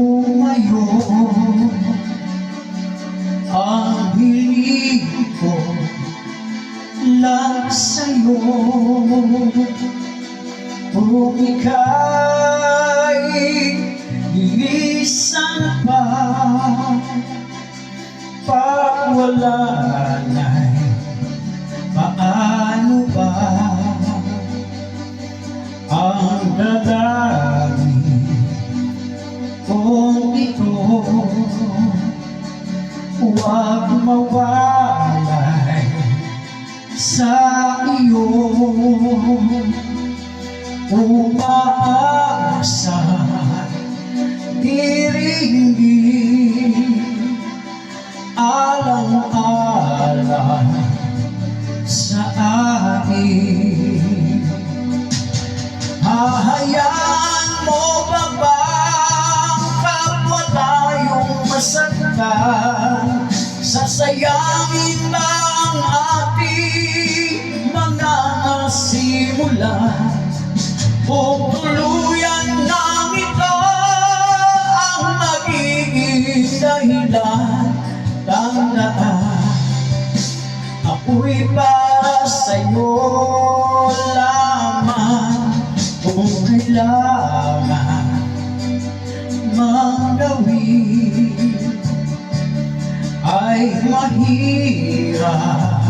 lumayo. Ang hilig ko lang sa'yo. Kung ika'y lilisan pa, pag wala na'y paano ba ang dadami kung ito? Huwag mawalay sa iyo. Umaasa diringgin, alang-alang sa akin. Hahayaan mo ba bang kapwa tayong masaktan? Sasayangin ba ang ating mga nasimulan? O tuluyan ng ito ang magiging dahilan? Tandaan, ako'y para sa'yo lamang. Kung kailangan mang gawin ay mahirap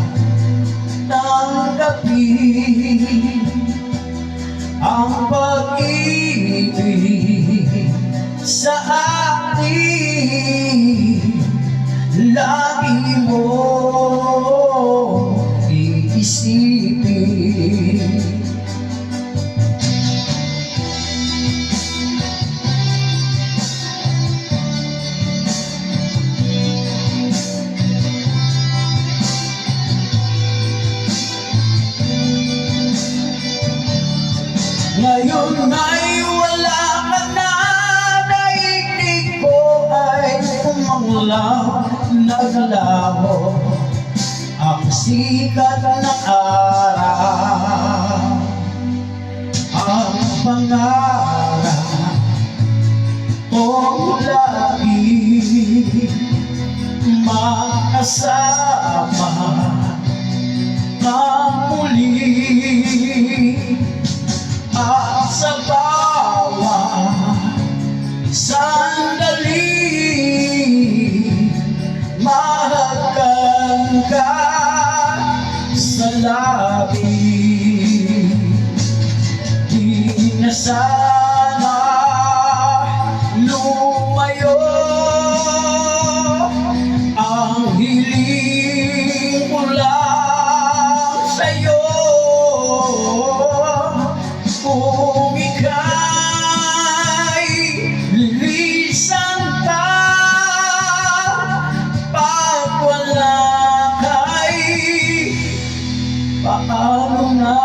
tanggapin. Ang pag-ibig sa akin lagi mo iisipin. Ngayon ay wala ka na, daigdig ko ay umanglaw, naglaho ang sikat ng araw. Ang pangarap kong lagi makasama ka muli. At sa bawat sandali, mahagkan ka sa labi. Di na sana lumayo ang hiling ko lang sa'yo. Kung ika'y lilisan ka, pag wala ka'y paano na?